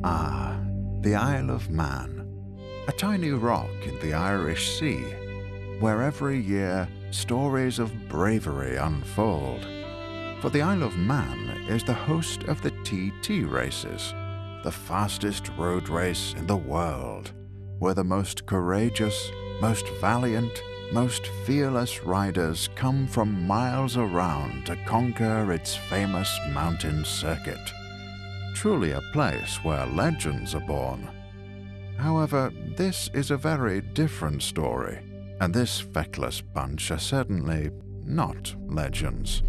Ah, the Isle of Man, a tiny rock in the Irish Sea, where every year stories of bravery unfold. For the Isle of Man is the host of the TT races, the fastest road race in the world, where the most courageous, most valiant, most fearless riders come from miles around to conquer its famous mountain circuit. Truly a place where legends are born. However, this is a very different story, and this feckless bunch are certainly not legends.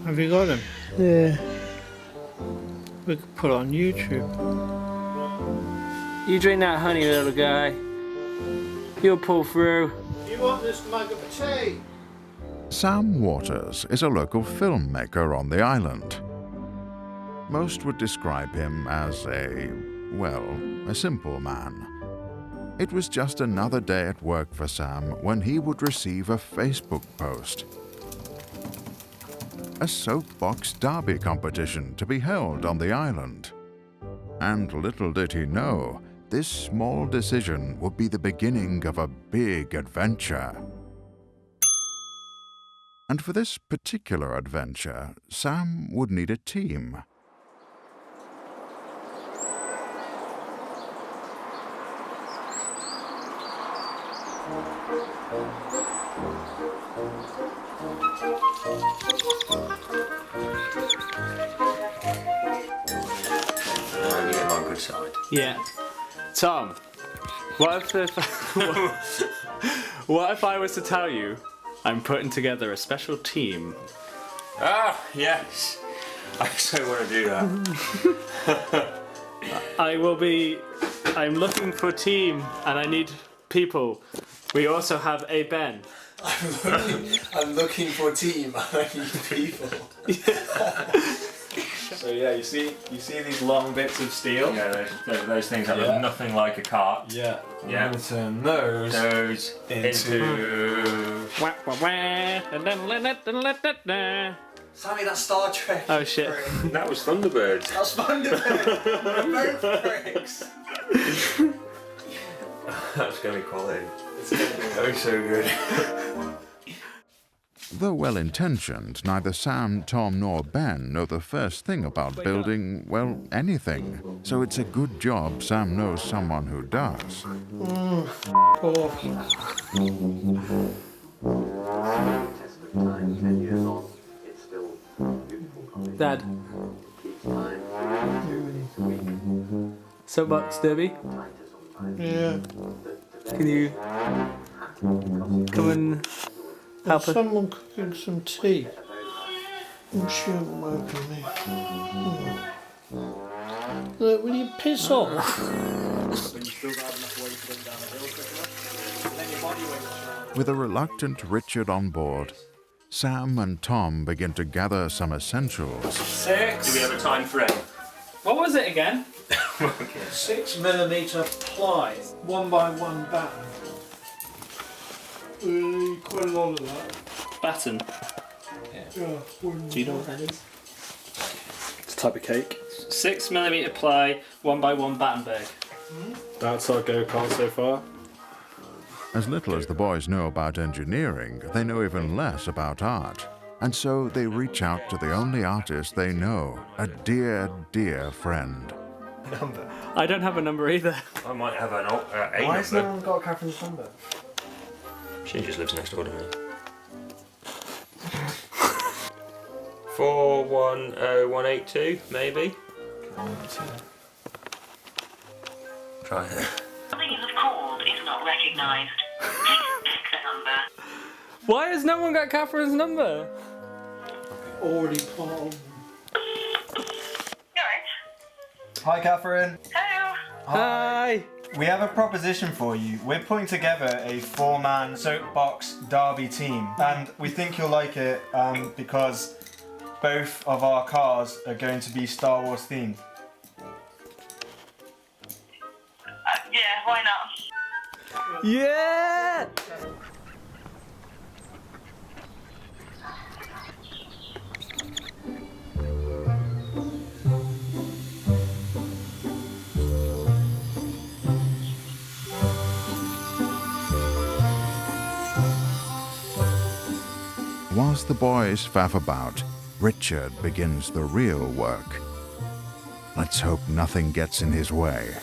Have you got him? Yeah. We could put it on YouTube. You drink that honey, little guy. You'll pull through. You want this mug of tea? Sam Waters is a local filmmaker on the island. Most would describe him as a simple man. It was just another day at work for Sam when he would receive a Facebook post. A soapbox derby competition to be held on the island. And little did he know, this small decision would be the beginning of a big adventure. And for this particular adventure, Sam would need a team. Side. Yeah. Tom, what if what if I was to tell you I'm putting together a special team? Ah, yes. I so want to do that. I'm looking for a team and I need people. We also have a Ben. I'm looking for a team and I need people. So yeah, you see these long bits of steel? Yeah, those things that look nothing like a cart. Yeah. Yeah. I'm going to turn those into... Sammy, that's Star Trek. Oh shit. That was Thunderbirds. That's Thunderbird. Both bricks. That's going to be quality. It's going to be so good. Though well-intentioned, neither Sam, Tom nor Ben know the first thing about building, anything. So it's a good job Sam knows someone who does. Dad. Soapbox derby. Yeah. Can you come and help us? Someone cooking some tea. She won't work on me. Look, will you piss off? With a reluctant Richard on board, Sam and Tom begin to gather some essentials. 6. Do we have a time frame? What was it again? 6mm ply, 1x1 batten. Really, quite a lot of that. Batten. Yeah. Do you know what that is? It's a type of cake. 6mm ply, 1x1 Battenberg. That's our go-kart so far. As little as the boys know about engineering, they know even less about art. And so they reach out to the only artist they know, a dear, dear friend. Number. I don't have a number either. I might have a Why number. has no one got Catherine's number? She just lives next door to me. 410182, maybe? Try it. Something you have called is not recognised. Please check the number. Why has no one got Catherine's number? Already part of them. Alright. Hi, Catherine. Hello. Hi. We have a proposition for you. We're putting together a 4-man soapbox derby team, and we think you'll like it because both of our cars are going to be Star Wars themed. Yeah, why not? Yeah! Whilst the boys faff about, Richard begins the real work. Let's hope nothing gets in his way.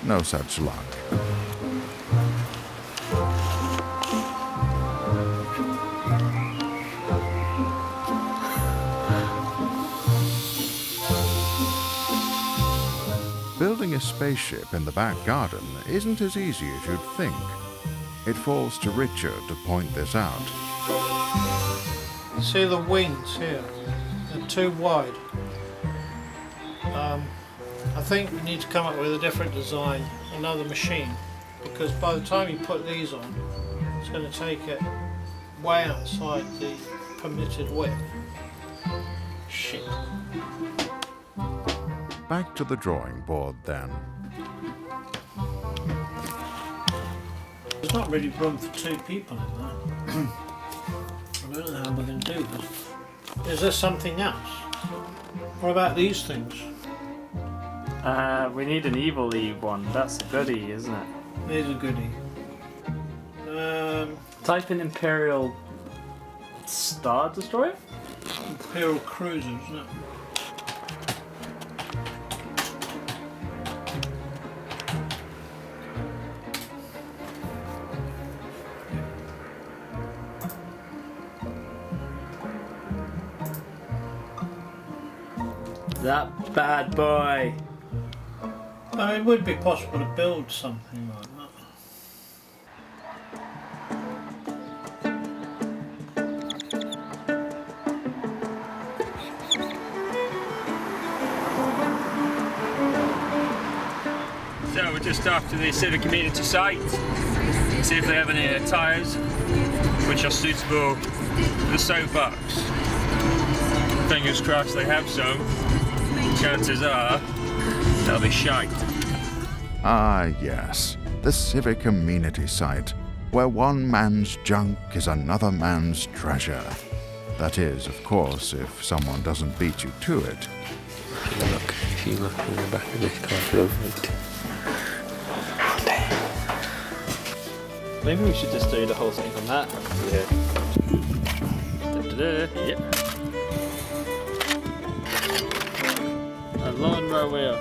No such luck. Building a spaceship in the back garden isn't as easy as you'd think. It falls to Richard to point this out. See the wings here? They're too wide. I think we need to come up with a different design, another machine, because by the time you put these on, it's going to take it way outside the permitted width. Shit. Back to the drawing board then. There's not really room for two people in there. I don't know how we're going to do this. Is there something else? What about these things? We need an evil Eve one. That's a goodie, isn't it? Here's a goodie. Type in Imperial Star Destroyer? Imperial Cruiser, isn't it? That bad boy. It would be possible to build something like that. So we're just after the civic community site. See if they have any tyres which are suitable for the soapbox. Fingers crossed they have some. Chances are they'll be shite. Ah yes, the civic amenity site, where one man's junk is another man's treasure. That is, of course, if someone doesn't beat you to it. If you look in the back of this car, Maybe we should just do the whole thing on that. Yeah. Da-da-da. Yep. A long row wheel.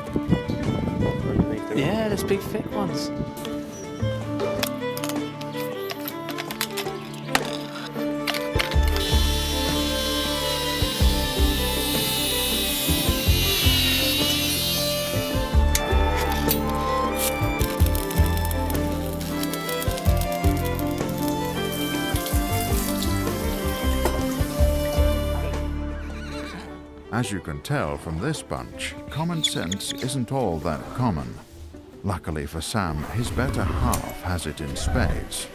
Yeah, there's big thick ones. As you can tell from this bunch, common sense isn't all that common. Luckily for Sam, his better half has it in spades.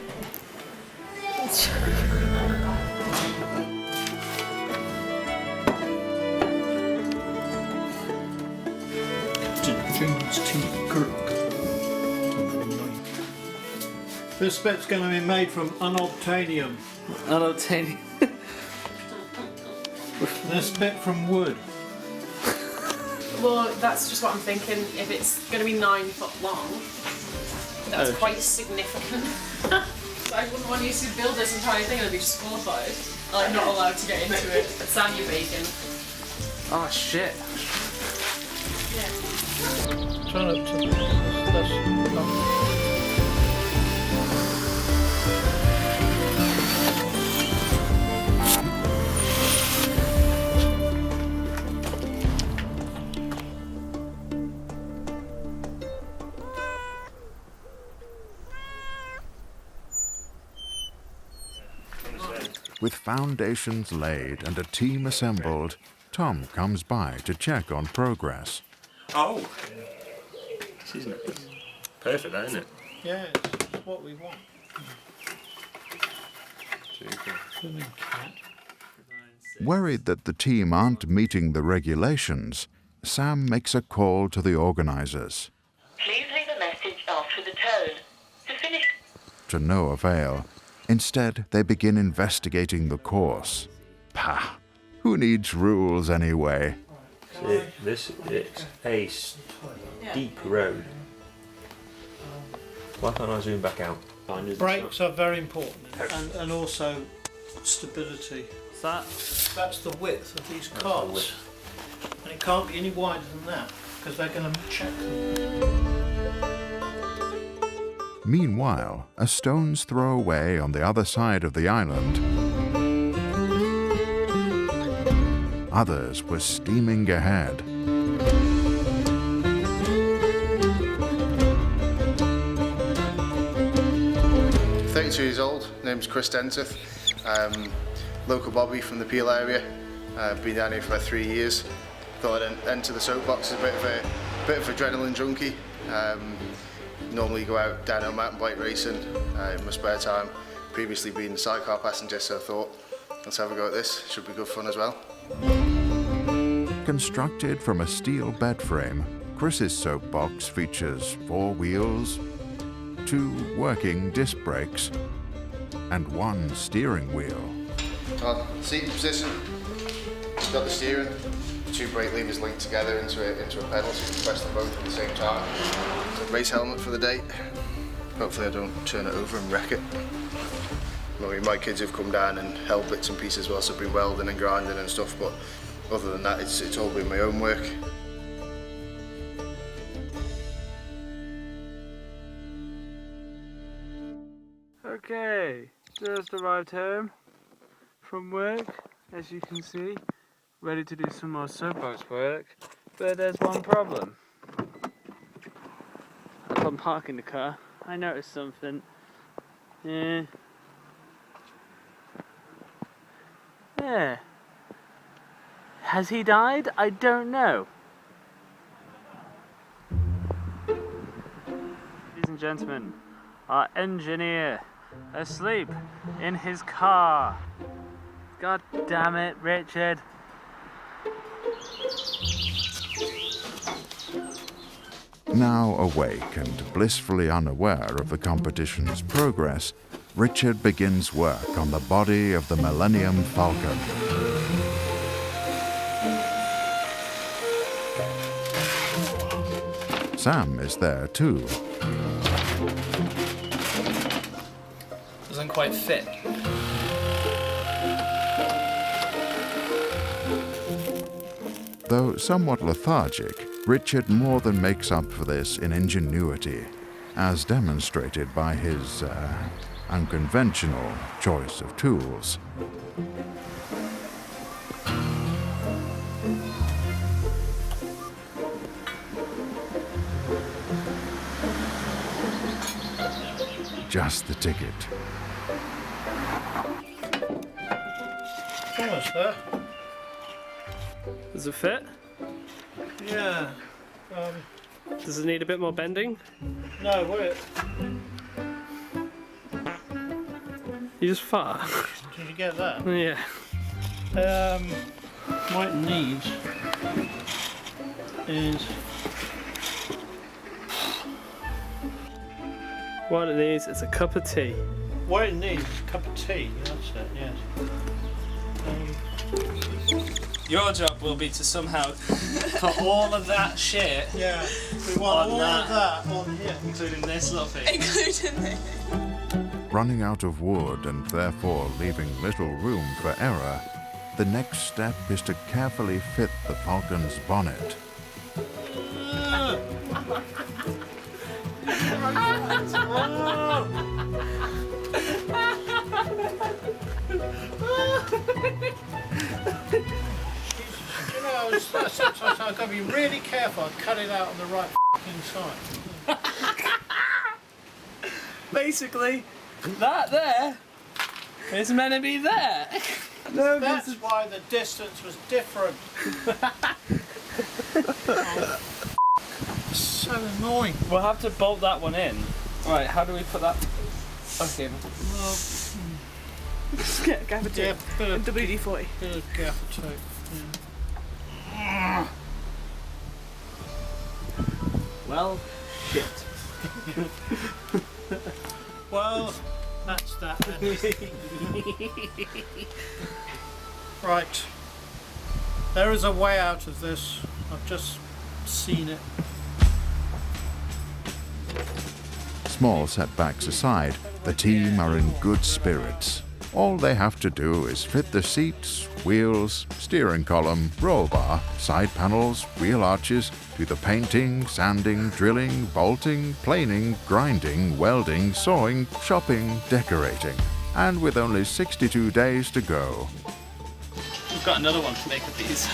This bit's going to be made from unobtainium. Unobtainium. This bit from wood. Well, that's just what I'm thinking. If it's going to be 9 foot long, that's quite significant. So I wouldn't want you to build this entire thing and be disqualified. Like, not allowed to get into it. But Sam, you're bacon. Oh shit. Yeah. Turn it to this. With foundations laid and a team assembled, Tom comes by to check on progress. Oh! This isn't it? Perfect, that, isn't it? Yeah, it's what we want. Swimming cat. Worried that the team aren't meeting the regulations, Sam makes a call to the organisers. Please leave a message after the tone. To finish. To no avail. Instead, they begin investigating the course. Pah! Who needs rules anyway? It's a steep road. Why can't I zoom back out? Brakes are very important, and also stability. That's the width of these carts, and it can't be any wider than that because they're going to check them. Meanwhile, a stone's throw away on the other side of the island, others were steaming ahead. 32 years old, name's Chris Dentith. Local Bobby from the Peel area. Been down here for about 3 years. Thought I'd enter the soapbox as a bit of adrenaline junkie. Normally go out downhill mountain bike racing in my spare time. Previously been a sidecar passenger, so I thought let's have a go at this. Should be good fun as well. Constructed from a steel bed frame, Chris's soapbox features 4 wheels, 2 working disc brakes, and 1 steering wheel. Seating position, got the steering, 2 brake levers linked together into a pedal so you can press them both at the same time. Race helmet for the day. Hopefully I don't turn it over and wreck it. I mean, my kids have come down and held bits and pieces whilst I've been welding and grinding and stuff, but other than that it's all been my own work. Okay, just arrived home from work, as you can see, ready to do some more soapbox work, but there's one problem. Upon parking the car, I noticed something. Yeah. Has he died? I don't know. Ladies and gentlemen, our engineer asleep in his car. God damn it, Richard. Now awake and blissfully unaware of the competition's progress, Richard begins work on the body of the Millennium Falcon. Sam is there too. Doesn't quite fit. Though somewhat lethargic, Richard more than makes up for this in ingenuity, as demonstrated by his unconventional choice of tools. Just the ticket. Almost there. Does it fit? Yeah. Does it need a bit more bending? No, wait. You just fart. Did you get that? Yeah. What it needs is... What it needs is a cup of tea. What it needs is a cup of tea. That's it, yes. Your job will be to somehow put all of that shit. Yeah, we want all of that on here. Including this little thing. Including this. Running out of wood and therefore leaving little room for error, the next step is to carefully fit the Falcon's bonnet. You know, sometimes I've got to be really careful. I cut it out on the right side. Basically, that there is meant to be there. No, that's why the distance was different. Oh, so annoying. We'll have to bolt that one in. Right, how do we put that back in? Well, Just get a gaffer tape and WD-40. bit of gaffer tape. Yeah. Well, shit. Well, that's that then. Right. There is a way out of this. I've just seen it. Small setbacks aside, the team are in good spirits. All they have to do is fit the seats, wheels, steering column, roll bar, side panels, wheel arches, do the painting, sanding, drilling, bolting, planing, grinding, welding, sawing, shopping, decorating. And with only 62 days to go. We've got another one to make of these.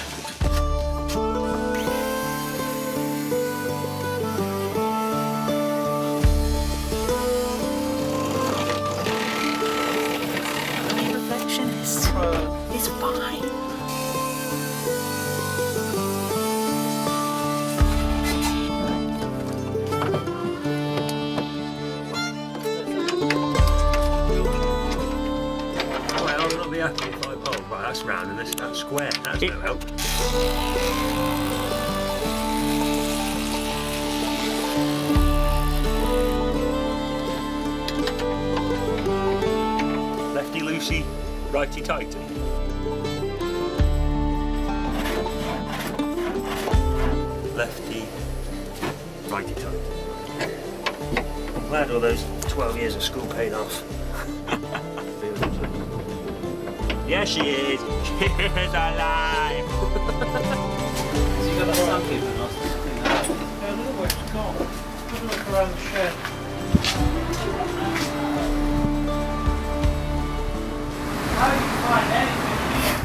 Perfectionist. It's fine. Well, I'm not be happy if I right, that's round and that's square. That's no help. Lefty loosey, righty tighty. Lefty, righty tighty. I'm glad all those 12 years of school paid off. Yeah, she is. She is alive. So you got that sandpaper and I'll just clean that up. Yeah, I don't know where it's gone. Have a look around the shed. How do you find anything here?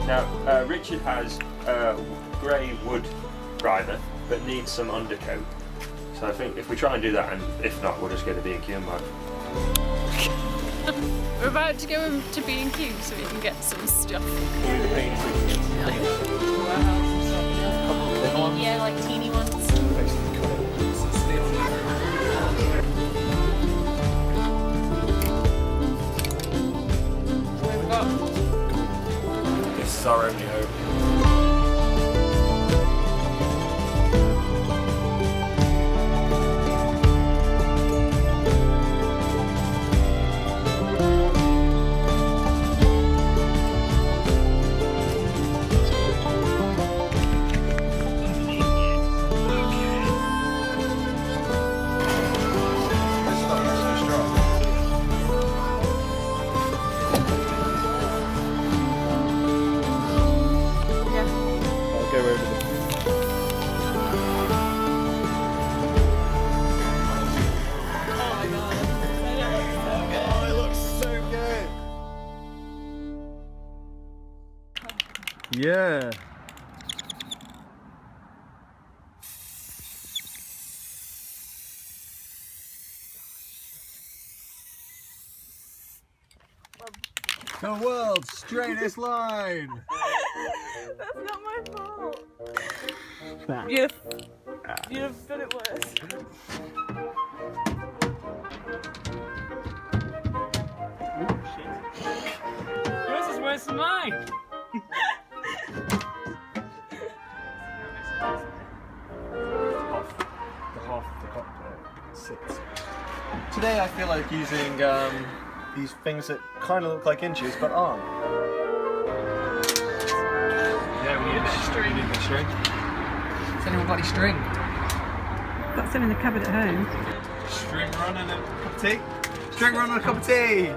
Now, Richard has a grey wood primer, but needs some undercoat. So I think if we try and do that, and if not, we'll just go to B&Q and buy. We're about to go to B&Q so we can get some stuff. Yeah, like teeny ones. This is our only hope. Yeah. The world's straightest line. That's not my fault. You'd have done it worse. Yours is worse than mine. Today I feel like using these things that kind of look like inches but aren't. Yeah, we need a bit of string. We need a bit of string. Has anyone got any string? Got some in the cupboard at home. String run and a cup of tea. String run and a cup of tea.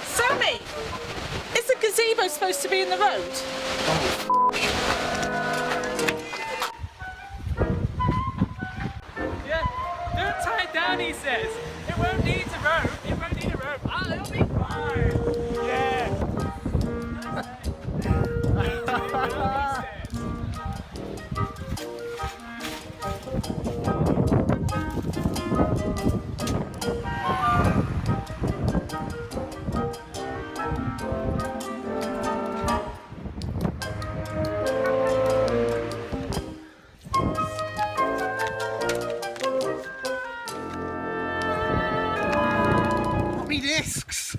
Sammy! I supposed to be in the road? Yeah, don't tie it down, he says. It won't need a rope. It won't need a rope. Ah, it'll be fine. Yeah. Me discs!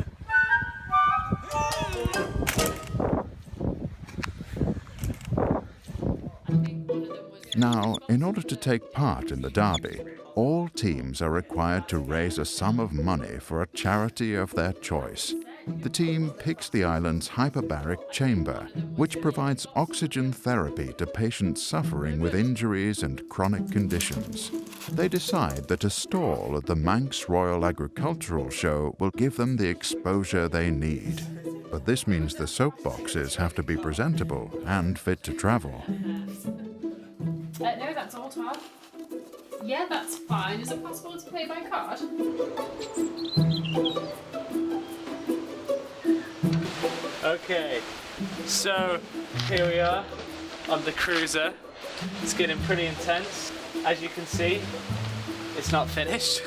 Now, in order to take part in the derby, all teams are required to raise a sum of money for a charity of their choice. The team picks the island's hyperbaric chamber, which provides oxygen therapy to patients suffering with injuries and chronic conditions. They decide that a stall at the Manx Royal Agricultural Show will give them the exposure they need. But this means the soapboxes have to be presentable and fit to travel. No, that's all, Todd. Yeah, that's fine. Is it possible to pay by card? Okay, so here we are on the cruiser. It's getting pretty intense. As you can see, it's not finished.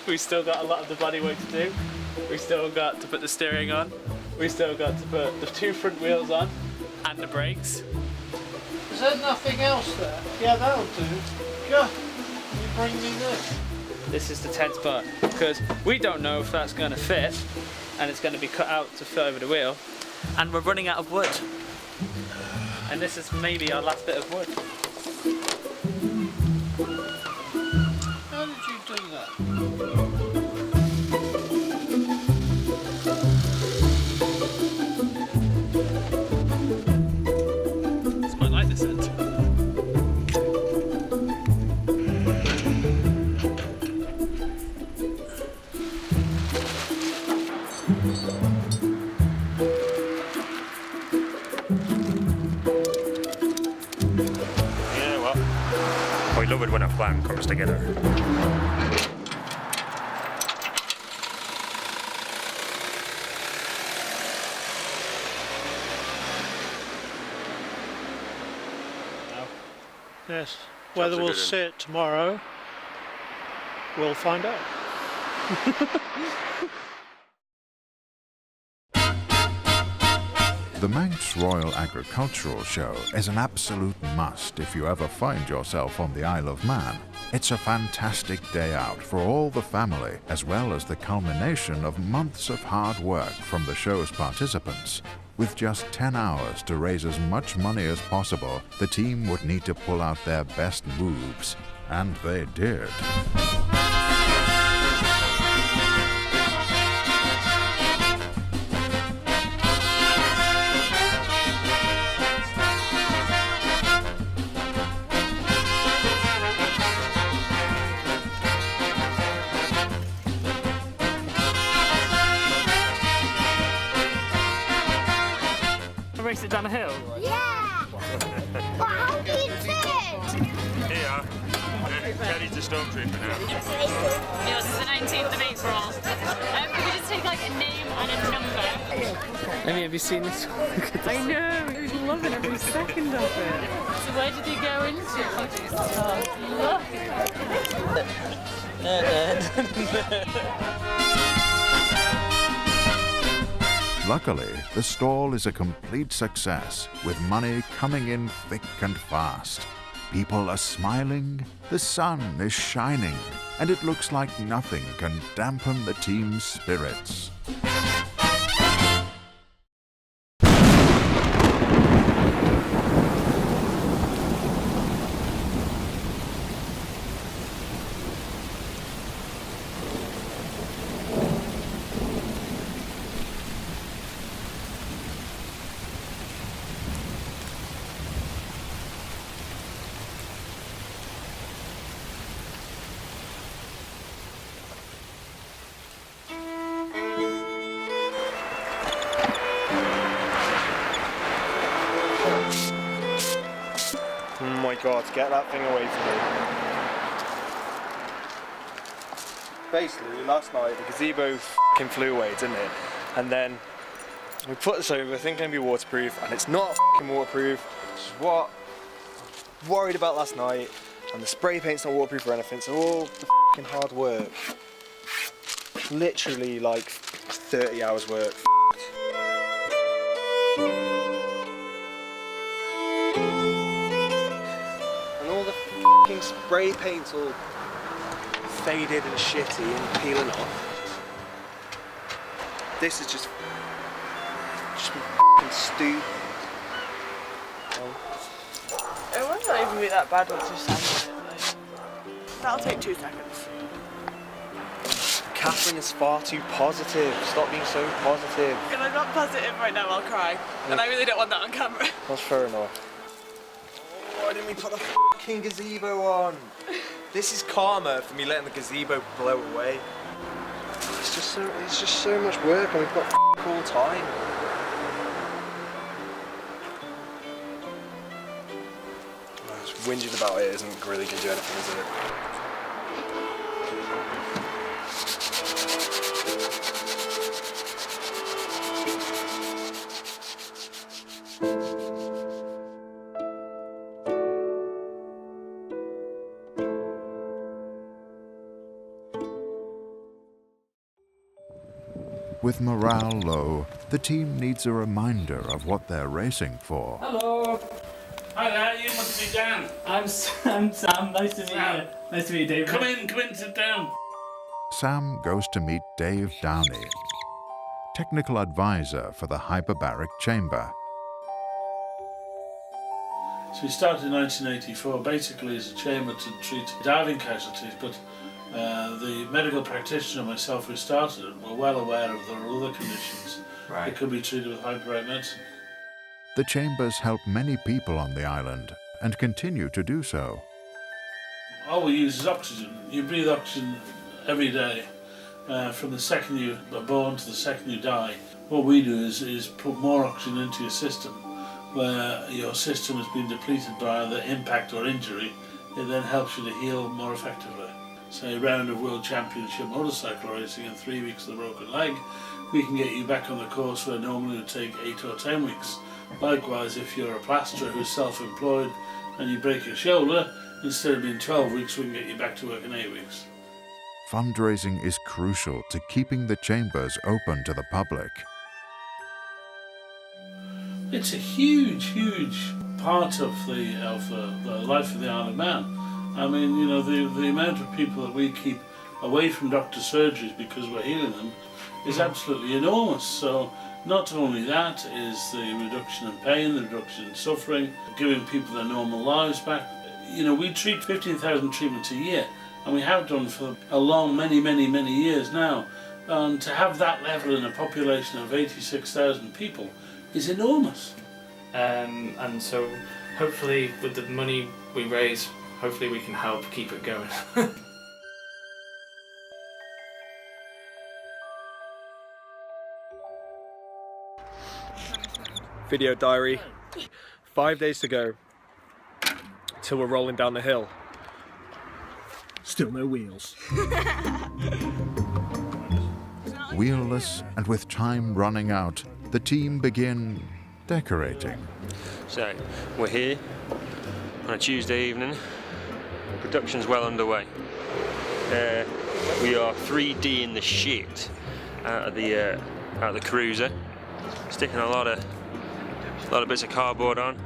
We've still got a lot of the bodywork to do. We've still got to put the steering on. We've still got to put the 2 front wheels on and the brakes. Is there nothing else there? Yeah, that'll do. Go. You bring me this. This is the tense part, because we don't know if that's going to fit, and it's going to be cut out to fit over the wheel, and we're running out of wood. And this is maybe our last bit of wood. How did you do that? It's quite like this end. I love it when a plan comes together. Yes. Whether we'll see it tomorrow, we'll find out. The Manx Royal Agricultural Show is an absolute must if you ever find yourself on the Isle of Man. It's a fantastic day out for all the family, as well as the culmination of months of hard work from the show's participants. With just 10 hours to raise as much money as possible, the team would need to pull out their best moves. And they did. Race it down a hill? Yeah! But how do you do it? Here, Teddy's the stormtrooper now. Yours is the 19th of April. Could we just take like a name and a number? Amy, have you seen this one? I know, he was loving every second of it. So where did he go into? Luckily, the stall is a complete success, with money coming in thick and fast. People are smiling, the sun is shining, and it looks like nothing can dampen the team's spirits. God, get that thing away from me. Basically, last night the gazebo f***ing flew away, didn't it? And then we put this over, thinking it'd be waterproof, and it's not f***ing waterproof. Which is what I was worried about last night. And the spray paint's not waterproof or anything, so all the f***ing hard work, literally like 30 hours work. And all the f***ing spray paint's all faded and shitty and peeling off. This is just been f***ing stupid. It might not even be that bad once you sand it. Like, that'll take 2 seconds. Catherine is far too positive. Stop being so positive. If I'm not positive right now, I'll cry. And I really don't want that on camera. That's fair enough. Oh, why didn't we put the f***ing gazebo on? This is karma for me letting the gazebo blow away. It's just so much work, and we've got all time. Just whinging about it isn't really going to do anything, is it? With morale low, the team needs a reminder of what they're racing for. Hello. Hi there, you must be Dan. I'm Sam. Nice to meet you. Nice to meet you, David. Come in, sit down. Sam goes to meet Dave Downey, technical advisor for the hyperbaric chamber. So we started in 1984, basically as a chamber to treat diving casualties, but the medical practitioner and myself who started it were well aware of there are other conditions that could be treated with hyperbaric medicine. The chambers help many people on the island and continue to do so. All we use is oxygen. You breathe oxygen every day from the second you are born to the second you die. What we do is put more oxygen into your system where your system has been depleted by either impact or injury. It then helps you to heal more effectively. Say a round of World Championship motorcycle racing in 3 weeks with a broken leg, we can get you back on the course where normally it would take 8 or 10 weeks. Likewise, if you're a plasterer who's self-employed and you break your shoulder, instead of being 12 weeks, we can get you back to work in 8 weeks. Fundraising is crucial to keeping the chambers open to the public. It's a huge part of the life of the Isle of Man. I mean, you know, the amount of people that we keep away from doctor surgeries because we're healing them is absolutely enormous. So not only that is the reduction in pain, the reduction in suffering, giving people their normal lives back. You know, we treat 15,000 treatments a year, and we have done for a long, many years now. And to have that level in a population of 86,000 people is enormous. And so hopefully with the money we raise, hopefully we can help keep it going. Video diary. 5 days to go till we're rolling down the hill. Still no wheels. Wheelless and with time running out, the team begin decorating. So, we're here on a Tuesday evening. Production's well underway. We are 3D in the shit out of the cruiser, sticking a lot of bits of cardboard on.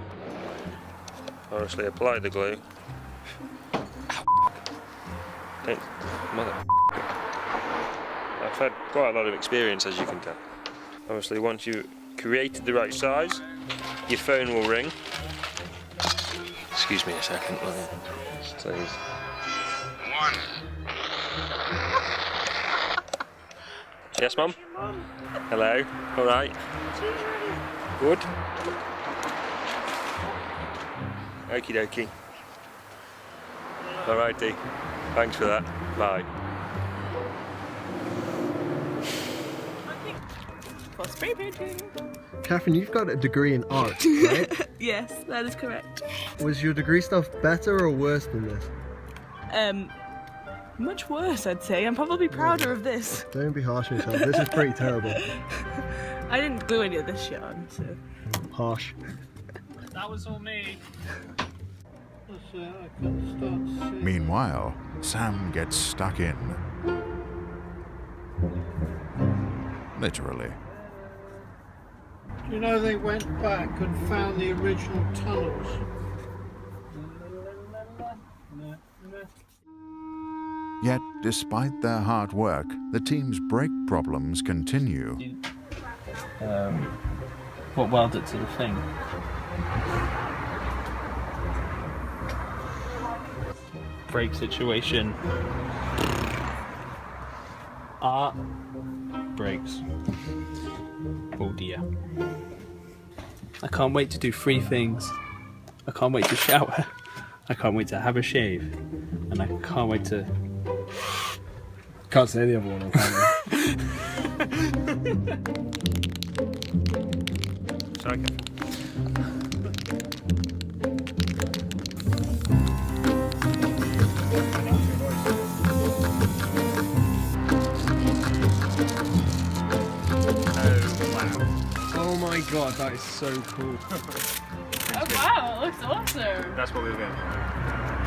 Obviously, apply the glue. I've had quite a lot of experience, as you can tell. Obviously, once you've created the right size, your phone will ring. Excuse me a second, please. One. Yes, Mum? Hello? All right? Good? Okie dokie. All righty. Thanks for that. Bye. for spray painting. Catherine, you've got a degree in art, right? Yes, that is correct. Was your degree stuff better or worse than this? Much worse, I'd say. I'm probably prouder of this. Don't be harsh on yourself. This is pretty terrible. I didn't glue any of this shit on, so. Harsh. That was all me. Meanwhile, Sam gets stuck in. Literally. Do you know they went back and found the original tunnels? Yet, despite their hard work, the team's brake problems continue. What welded it to the thing? Brake situation. Brakes. Oh dear. I can't wait to do 3 things. I can't wait to shower. I can't wait to have a shave. And I can't wait to... Can't say the other one on camera. Sorry, Catherine. Oh my god, that is so cool. Oh wow, it looks awesome. That's what we were going for.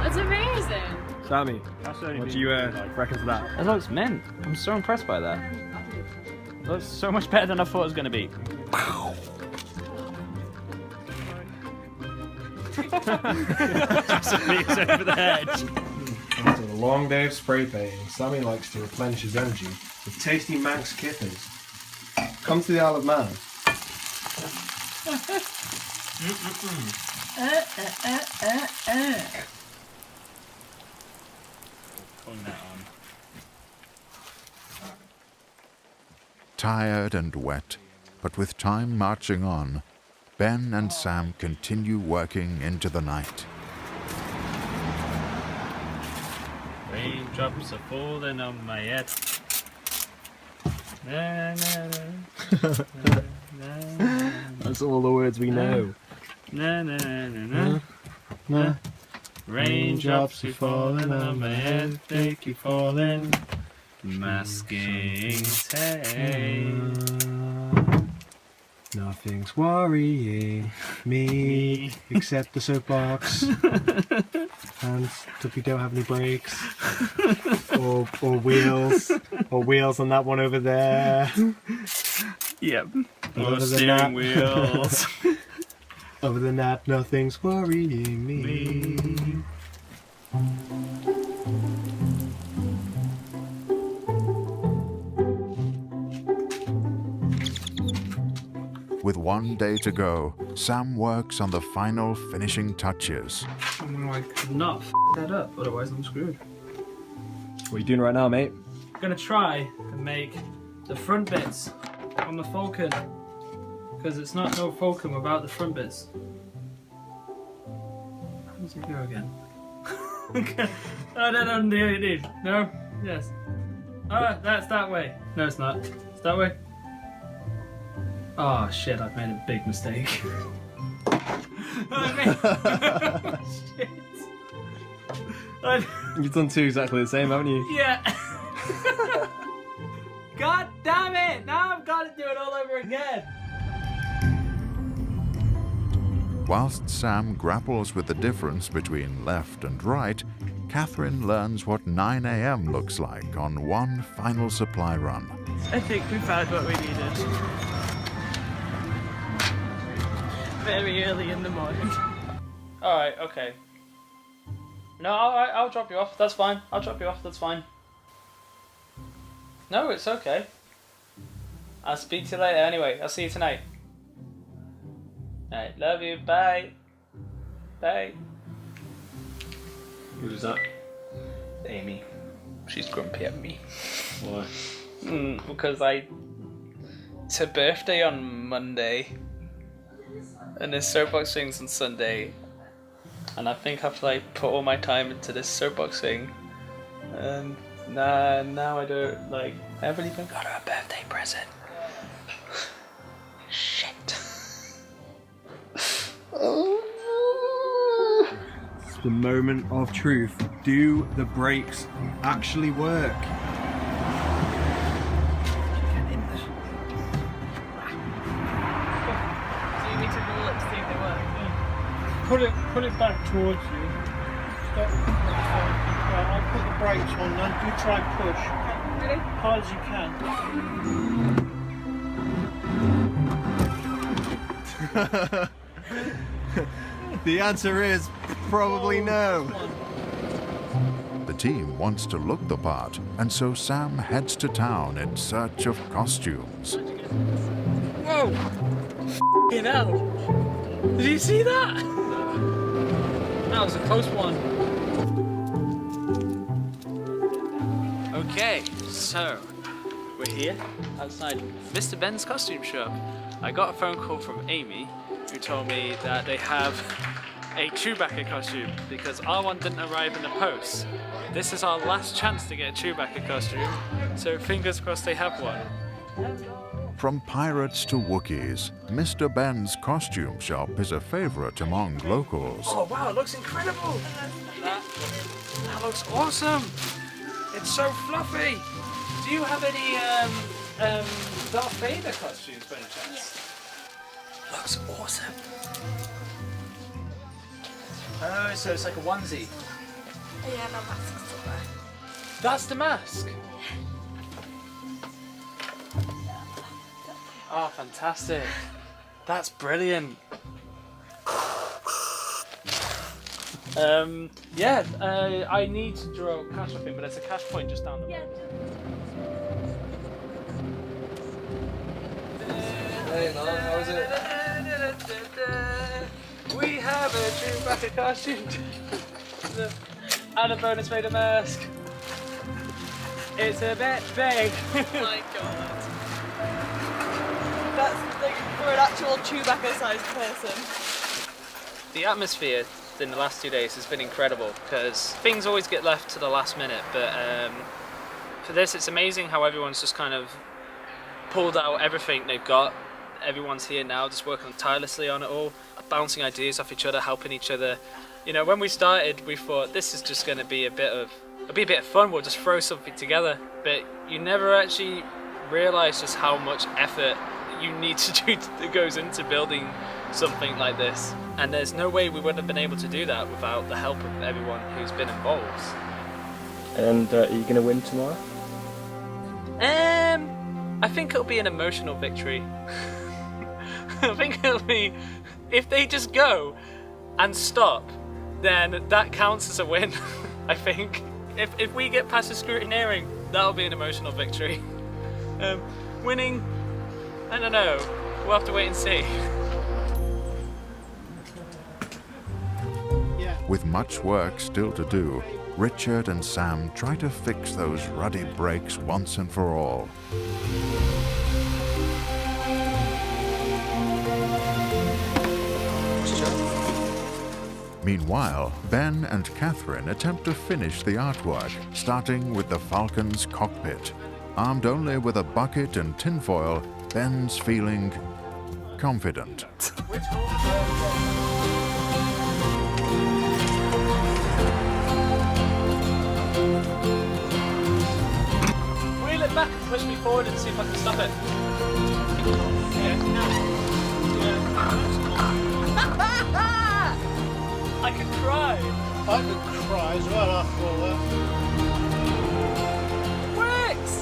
That's amazing. Sammy, what do you reckon to that? That looks mint. I'm so impressed by that. It looks so much better than I thought it was going to be. Just over the hedge. After a long day of spray painting, Sammy likes to replenish his energy with tasty Manx kippers. Come to the Isle of Man. Pulling that on. Tired and wet, but with time marching on, Ben and Sam continue working into the night. Raindrops are falling on my head. Na, na, na. That's all the words we know. Na, na, na, na, na. Raindrops are falling on my head, they keep falling. Masking tape. Nothing's worrying me except the soapbox. And if we don't have any brakes or wheels on that one over there. Yep. Or Other than steering that- wheels. Other than that, nothing's worrying me. With one day to go, Sam works on the final finishing touches. I'm like, not that up, otherwise I'm screwed. What are you doing right now, mate? I'm gonna try and make the front bits on the Falcon, because it's not no Falcon without the front bits. How does it go again? I don't know it is. No? Yes. Oh, that's that way. No, it's not. It's that way. Oh shit, I've made a big mistake. Shit. You've done 2 exactly the same, haven't you? Yeah. God damn it! Now I've got to do it all over again. Whilst Sam grapples with the difference between left and right, Catherine learns what 9 a.m. looks like on one final supply run. I think we found what we needed. Very early in the morning. Alright, okay. No, I'll drop you off. That's fine. I'll drop you off. That's fine. No, it's okay. I'll speak to you later anyway. I'll see you tonight. Alright, love you. Bye. Bye. Who was that? Amy. She's grumpy at me. Why? Because it's her birthday on Monday. And this soapbox thing's on Sunday. And I think I've put all my time into this soapbox thing. And now I don't I haven't even got her a birthday present. The moment of truth. Do the brakes actually work? So you need to roll it to see if they work. Put it back towards you. Stop. Right, I'll put the brakes on then. You try push. Ready? Hard as you can. The answer is probably no. The team wants to look the part, and so Sam heads to town in search of costumes. Whoa! F***ing hell! Did you see that? That was a close one. Okay, so we're here outside Mr. Ben's costume shop. I got a phone call from Amy who told me that they have a Chewbacca costume because our one didn't arrive in the post. This is our last chance to get a Chewbacca costume, so fingers crossed they have one. From pirates to Wookiees, Mr. Ben's costume shop is a favorite among locals. Oh wow, it looks incredible! That looks awesome! It's so fluffy! Do you have any Darth Vader costumes by any chance? Looks awesome! Oh, so it's like a onesie. Yeah, my mask is still there. That's the mask! Oh, fantastic. That's brilliant. I need to draw cash off him, but there's a cash point just down the road. Hey, man, how is it? We have a Chewbacca costume and a bonus Vader mask. It's a bit big. Oh my god. That's like for an actual Chewbacca-sized person. The atmosphere in the last 2 days has been incredible because things always get left to the last minute, but for this it's amazing how everyone's just kind of pulled out everything they've got. Everyone's here now just working tirelessly on it all, bouncing ideas off each other, helping each other. You know, when we started we thought this is just going to be a bit of fun, we'll just throw something together, but you never actually realise just how much effort you need to do that goes into building something like this, and there's no way we would have been able to do that without the help of everyone who's been involved. And are you going to win tomorrow? I think it'll be an emotional victory. I think it'll be, if they just go and stop, then that counts as a win. I think if we get past the scrutineering, that'll be an emotional victory. Winning, I don't know, we'll have to wait and see. With much work still to do, Richard and Sam try to fix those ruddy brakes once and for all. Meanwhile, Ben and Catherine attempt to finish the artwork, starting with the Falcon's cockpit. Armed only with a bucket and tinfoil, Ben's feeling confident. Wheel it back and push me forward and see if I can stop it. I could cry. I could cry as well after all that. Works!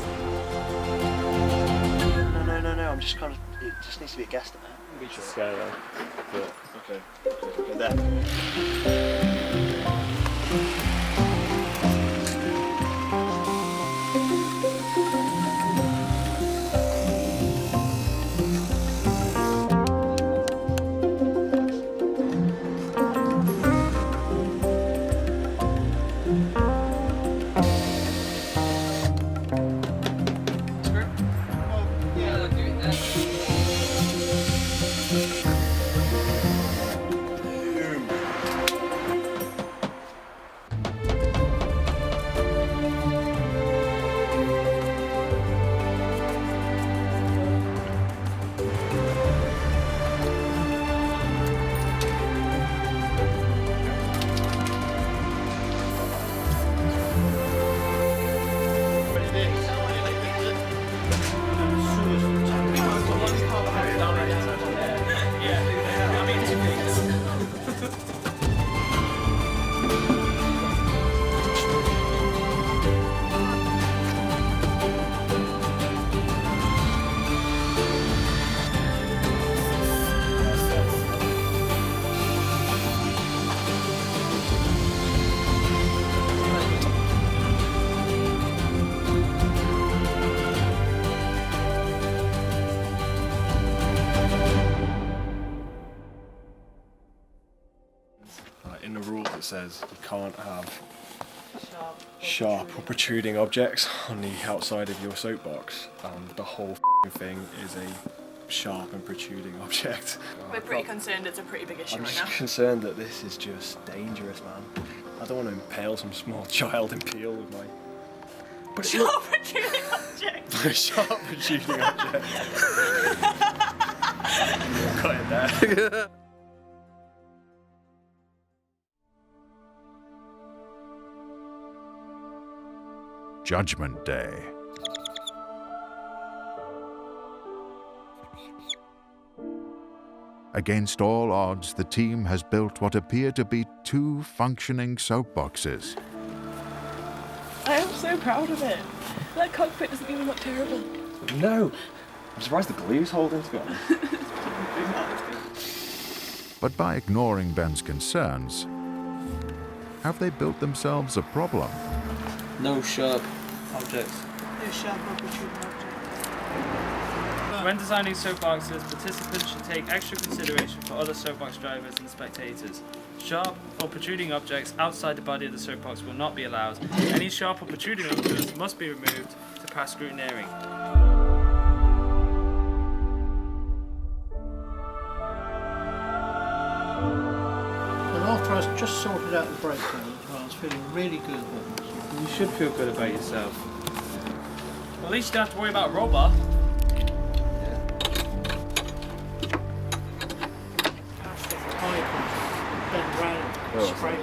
No, I'm just kind of, it just needs to be a guesstimate. We should go then. But, Okay, there. in the rules it says you can't have sharp or protruding objects on the outside of your soapbox, and the whole thing is a sharp and protruding object. We're pretty concerned it's a pretty big issue I'm right just now. concerned that this is just dangerous, man. I don't want to impale some small child in Peel with my... But Sharp protruding object! Sharp protruding object. Got it there. Judgment Day. Against all odds, the team has built what appear to be 2 functioning soapboxes. I am so proud of it. That cockpit doesn't even look terrible. No! I'm surprised the glue's holding together. But by ignoring Ben's concerns, have they built themselves a problem? No sharp objects. No sharp or protruding object. When designing soapboxes, participants should take extra consideration for other soapbox drivers and spectators. Sharp or protruding objects outside the body of the soapbox will not be allowed. Any sharp or protruding objects must be removed to pass scrutineering. And after I just sorted out the breakdown as well, I was feeling really good about myself. You should feel good about yourself. Well, at least you don't have to worry about a robot.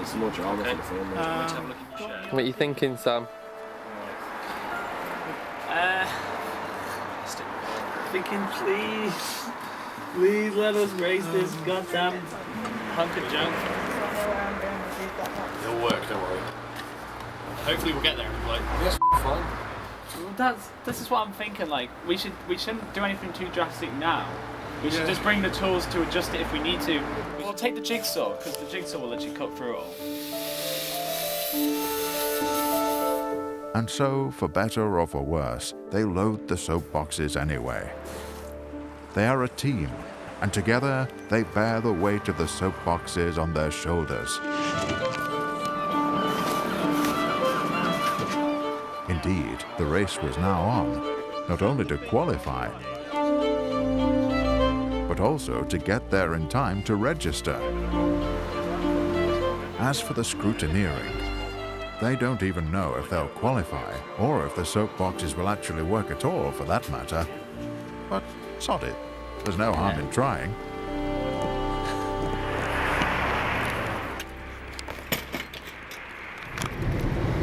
Some more drama for the film. What are you thinking, Sam? Thinking, please let us raise this goddamn hunk of junk. It'll work, don't worry. Hopefully we'll get there. Like, yes, fine. Well, this is what I'm thinking. Like, we shouldn't do anything too drastic now. We should just bring the tools to adjust it if we need to. We'll take the jigsaw, because the jigsaw will let you cut through it all. And so, for better or for worse, they load the soapboxes anyway. They are a team, and together they bear the weight of the soapboxes on their shoulders. Indeed, the race was now on, not only to qualify, but also to get there in time to register. As for the scrutineering, they don't even know if they'll qualify, or if the soapboxes will actually work at all, for that matter. But sod it, there's no harm in trying.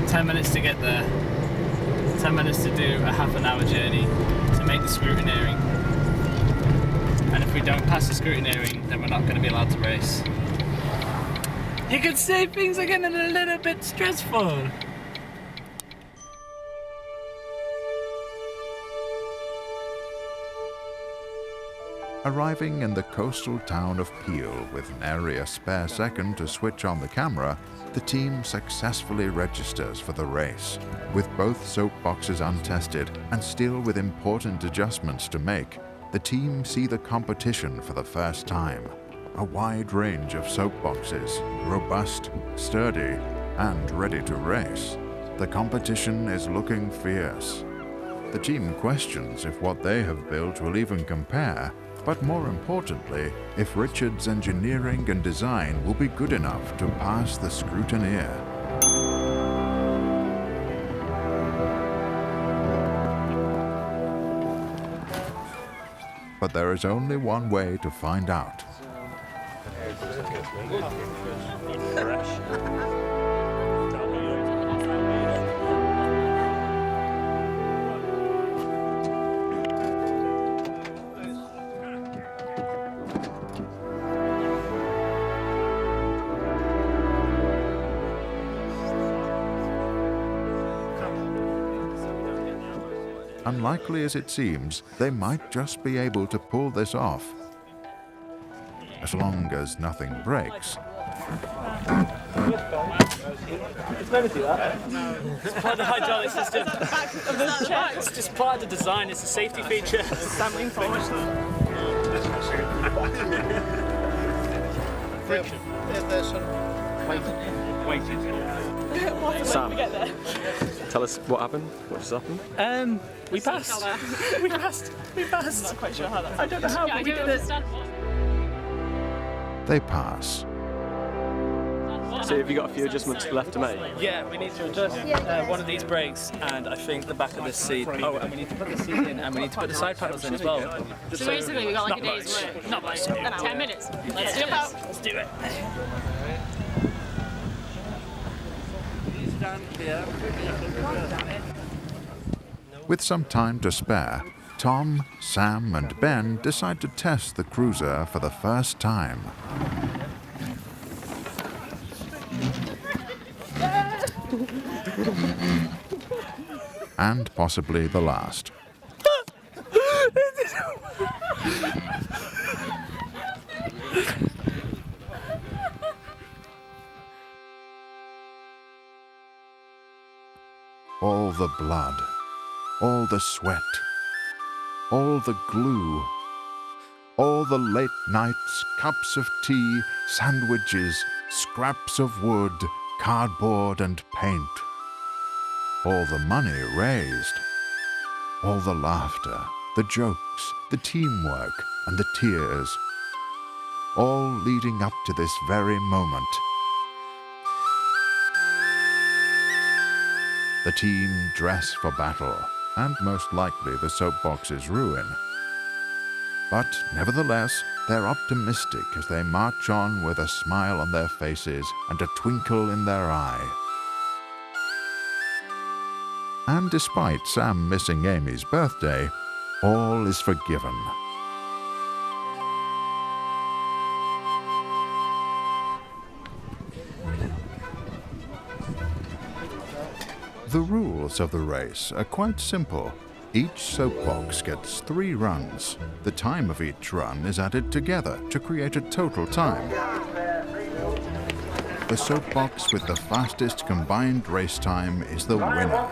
"10 minutes to get there. 10 minutes to do a half-an-hour journey to make the scrutineering. And if we don't pass the scrutineering, then we're not going to be allowed to race." You could say things are getting a little bit stressful. Arriving in the coastal town of Peel with nary a spare second to switch on the camera, the team successfully registers for the race. With both soapboxes untested and still with important adjustments to make, the team see the competition for the first time. A wide range of soapboxes, robust, sturdy, and ready to race. The competition is looking fierce. The team questions if what they have built will even compare, but more importantly, if Richard's engineering and design will be good enough to pass the scrutineer. But there is only one way to find out. Unlikely as it seems, they might just be able to pull this off. As long as nothing breaks. It's meant to do that. It's part of the hydraulic system. It's just part of the design, it's a safety feature. Standing forward. Friction. Yeah, there's some Sam, we get there. tell us what happened. What just happened? We passed. We passed. We passed. I'm not quite sure how that. I don't know how, but we did it. They pass. So have you got a few adjustments left to make? Yeah, we need to adjust one of these brakes and I think the back of this seat. Oh, and we need to put the seat in and we need to put the side panels in as well. So basically we got like a day's work. Not much. 10 minutes. Let's do it. Let's do it. With some time to spare, Tom, Sam and Ben decide to test the cruiser for the first time. And possibly the last. All the blood, all the sweat, all the glue, all the late nights, cups of tea, sandwiches, scraps of wood, cardboard and paint. All the money raised, all the laughter, the jokes, the teamwork and the tears, all leading up to this very moment. The team dress for battle, and most likely the soapbox's ruin. But nevertheless, they're optimistic as they march on with a smile on their faces and a twinkle in their eye. And despite Sam missing Amy's birthday, all is forgiven. The rules of the race are quite simple. Each soapbox gets 3 runs. The time of each run is added together to create a total time. The soapbox with the fastest combined race time is the winner.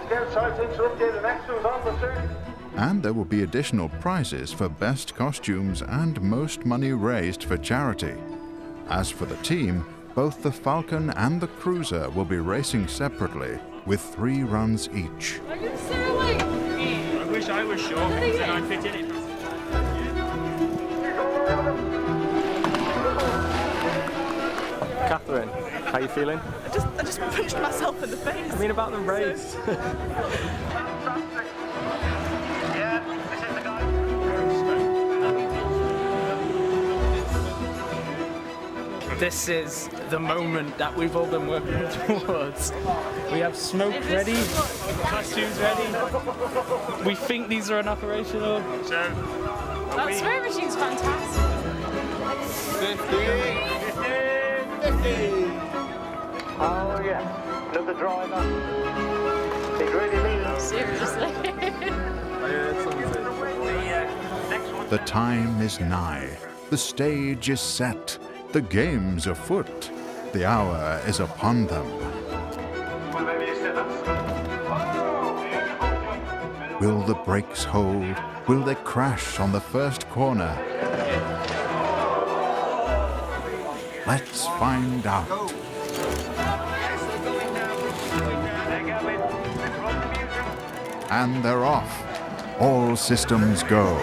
And there will be additional prizes for best costumes and most money raised for charity. As for the team, both the Falcon and the Cruiser will be racing separately, with 3 runs each. I wish I was short, then I'd fit in it. Catherine, how you feeling? I just punched myself in the face. I mean about the race. This is the moment that we've all been working towards. We have smoke ready, costumes ready. We think these are operational. So, That swear machine's fantastic. 50. Oh yeah, another driver. He's really lean. Seriously. The time is nigh. The stage is set. The game's afoot. The hour is upon them. Will the brakes hold? Will they crash on the first corner? Let's find out. And they're off. All systems go.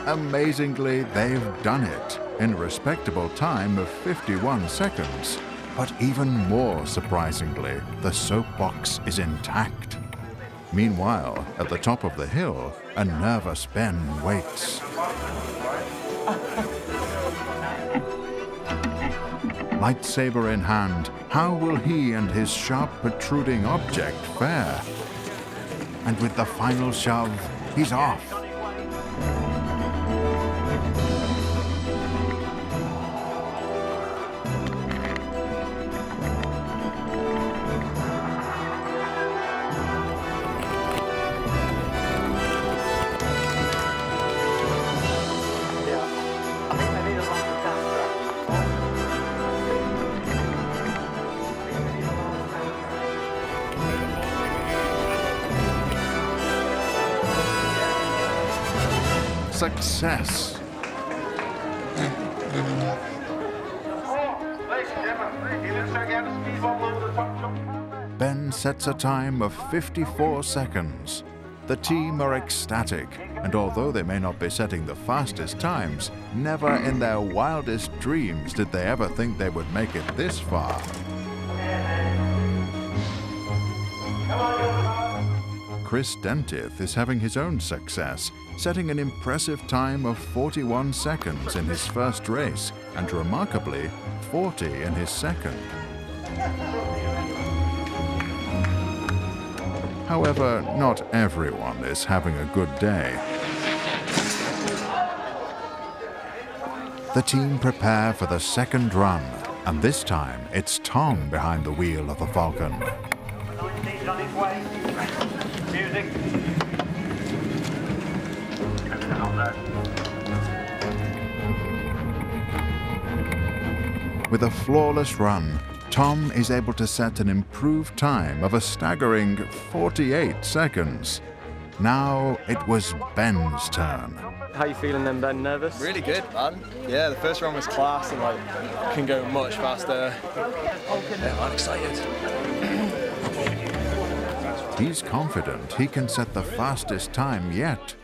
Amazingly, they've done it in a respectable time of 51 seconds. But even more surprisingly, the soapbox is intact. Meanwhile, at the top of the hill, a nervous Ben waits. Lightsaber in hand, how will he and his sharp protruding object fare? And with the final shove, he's off. Success! Ben sets a time of 54 seconds. The team are ecstatic, and although they may not be setting the fastest times, never in their wildest dreams did they ever think they would make it this far. Chris Dentith is having his own success, setting an impressive time of 41 seconds in his first race, and remarkably, 40 in his second. However, not everyone is having a good day. The team prepare for the second run, and this time it's Tom behind the wheel of the Falcon. With a flawless run, Tom is able to set an improved time of a staggering 48 seconds. Now it was Ben's turn. How you feeling then, Ben? Nervous? Really good, man. Yeah, the first round was class and can go much faster. Yeah, I'm excited. He's confident he can set the fastest time yet.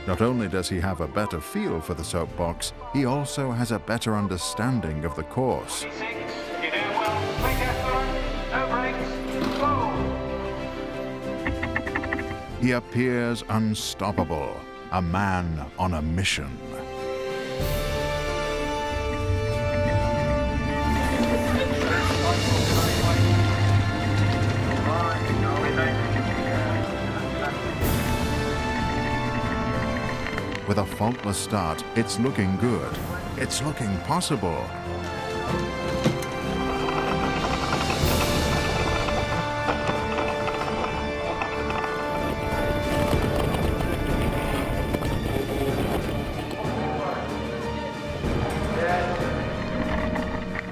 Not only does he have a better feel for the soapbox, he also has a better understanding of the course. He appears unstoppable, a man on a mission. With a faultless start, it's looking good. It's looking possible.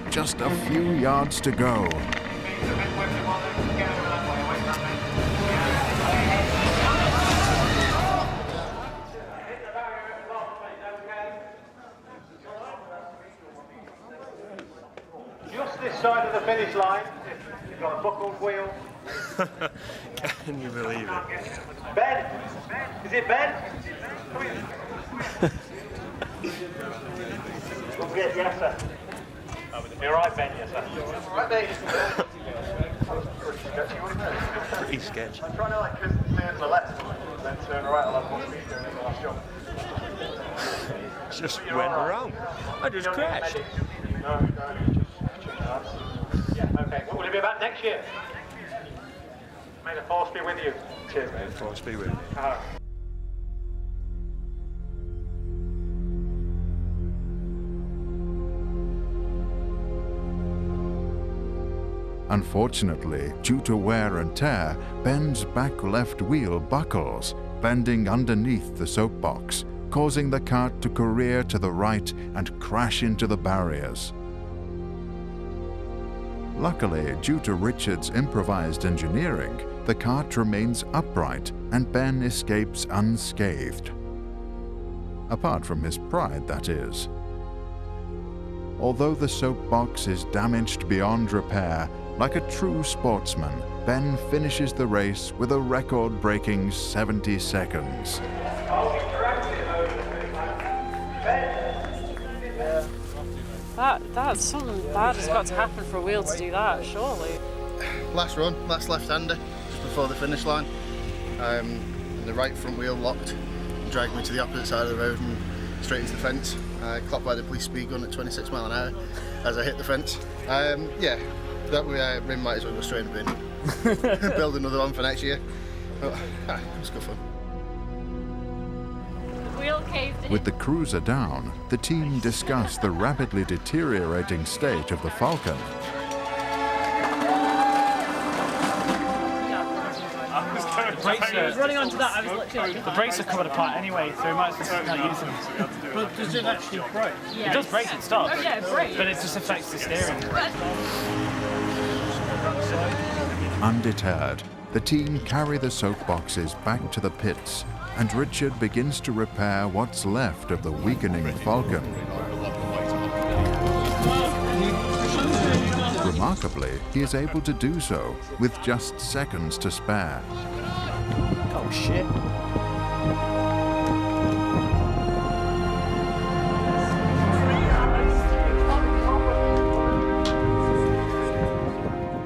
Just a few yards to go. This side of the finish line, you've got a buckled wheel. Can you believe it? Ben! Is it Ben? Come in. Good, yes, sir. You're right, Ben, yes, sir. Right, mate. Pretty sketchy. I'm trying to turn to the left, then turn right. I'll have more speed doing it in the last jump. Just went wrong. I just crashed. No. Yeah, okay. Will you be back next year? May the force be with you. Cheers, mate. May the force be with you. Unfortunately, due to wear and tear, Ben's back left wheel buckles, bending underneath the soapbox, causing the cart to career to the right and crash into the barriers. Luckily, due to Richard's improvised engineering, the cart remains upright and Ben escapes unscathed. Apart from his pride, that is. Although the soapbox is damaged beyond repair, like a true sportsman, Ben finishes the race with a record-breaking 70 seconds. That's something bad has got to happen for a wheel to do that, surely. Last run, last left-hander, just before the finish line. And the right front wheel locked and dragged me to the opposite side of the road and straight into the fence. Clocked by the police speed gun at 26 mile an hour as I hit the fence. Yeah, that way we might as well go straight in the bin. Build another one for next year. But, it was good fun. With the cruiser down, the team discussed the rapidly deteriorating state of the Falcon. Running onto that, I was literally like, the brakes are coming apart anyway, so we might as well not use them. But does it actually break? It does break and stop, Oh, yeah, it breaks. but it just affects the steering. Undeterred, the team carry the soapboxes back to the pits, and Richard begins to repair what's left of the weakening Falcon. Remarkably, he is able to do so with just seconds to spare. Oh shit.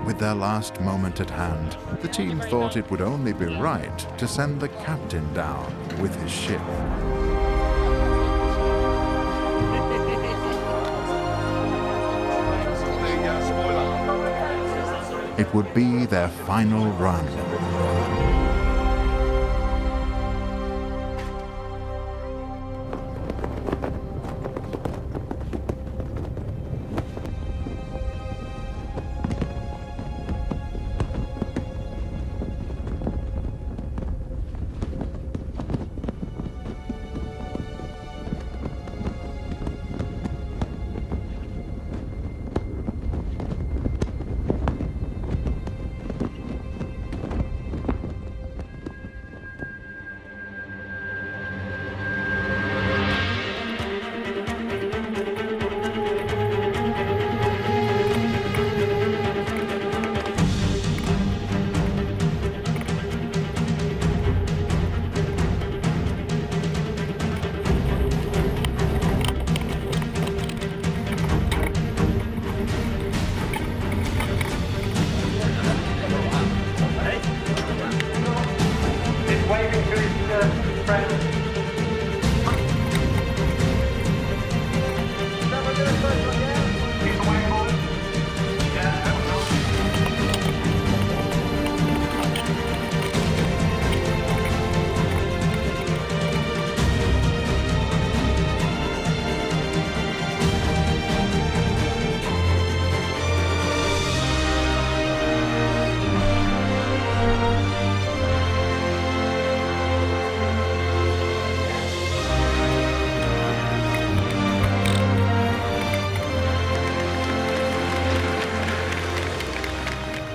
With their last moment at hand, the team thought it would only be right to send the captain down with his ship. It would be their final run.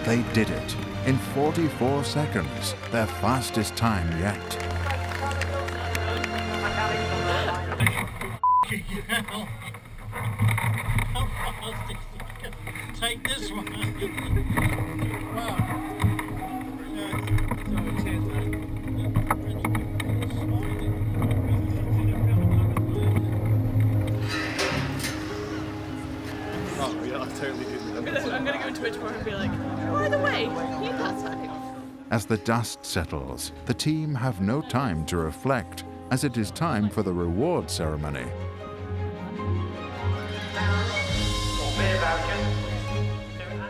They did it in 44 seconds, their fastest time yet. Take this one. Oh yeah, I totally did. I'm gonna go into it tomorrow and be like, by the way, you that time. As the dust settles, the team have no time to reflect, as it is time for the reward ceremony.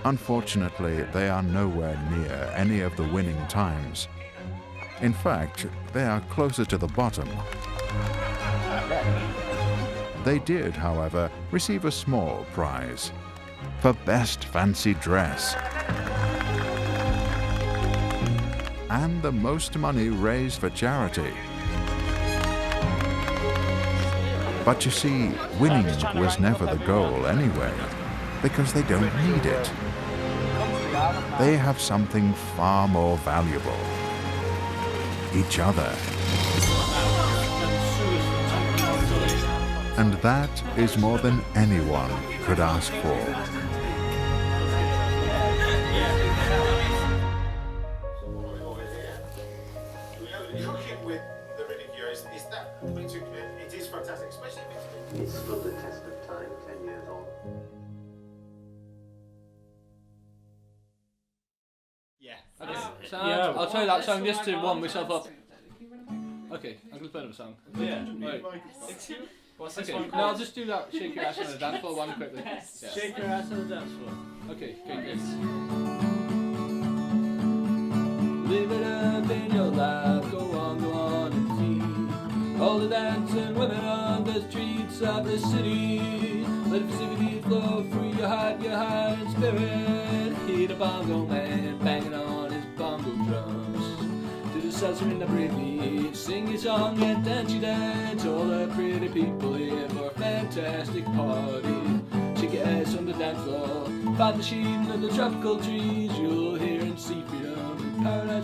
Unfortunately, they are nowhere near any of the winning times. In fact, they are closer to the bottom. They did, however, receive a small prize for Best Fancy Dress and the most money raised for charity. But you see, winning was never the goal anyway, because they don't need it. They have something far more valuable: each other. And that is more than anyone could ask for. Cooking with the vinegar is that it is fantastic, especially if it's stood the test of time, 10 years on. Yeah. I'll tell you that song just to warm myself up. Okay, I'm gonna play another song. Yeah. Right. What's this Okay, one no, called? I'll just do that Shake Your Ass on the Dance Floor one quickly. Yes. Yeah. Shake your ass on the dance floor. Okay, good. Live it up in your life, go on and see all the dancing women on the streets of the city. Let positivity flow through your heart and spirit. Hear the bongo man banging on his bongo drums. To the salsa in the breathe, sing your song and dance your dance. All the pretty people here for a fantastic party. Shake your ass on the dance floor, find the sheen of the tropical trees. You'll hear and see freedom and paradise.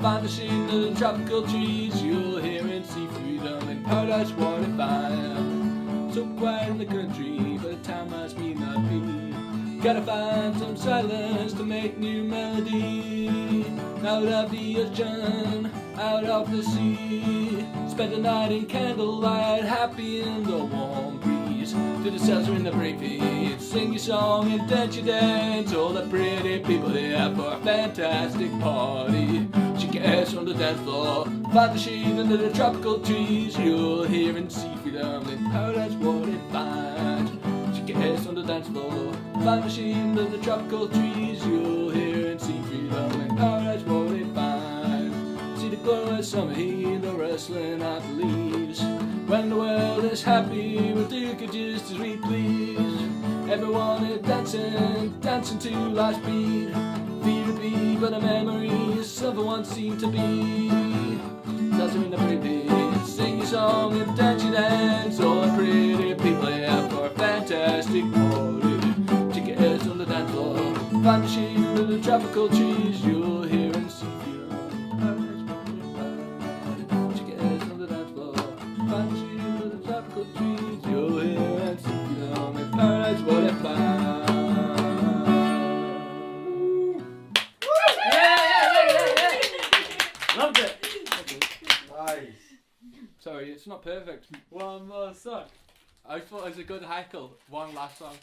Find the shade of the tropical trees. You'll hear and see freedom in paradise, what if I am so quiet in the country, but time must be not be. Gotta find some silence to make new melody. Out of the ocean, out of the sea. Spend the night in candlelight, happy in the warm breeze. To the seltzer in the breakfast, sing your song and dance your dance. All the pretty people here for a fantastic party. Shake your ass on the dance floor, find the shade under the tropical trees. You'll hear and see freedom in paradise, what it finds. Shake your ass on the dance floor, find the shade under the tropical trees. You'll hear and see freedom in paradise, what it finds. See the glow of summer heat, the rustling of the leaves. When the world is happy, we'll do it just as we please. Everyone is dancing, dancing to life's beat. Feel the beat, but the memories of the one seem to be. Salsa in the pretty, sing your song and dance your dance. All the pretty people here for a fantastic party. Check your ass on the dance floor, find the shade of the tropical trees. You'll hear and see freedom. Check your ass on the dance floor, find the shade of the tropical trees. You'll hear and see freedom in paradise, what it finds. Loved it. Nice. Sorry, it's not perfect. One more song. I thought it was a good heckle. One last song.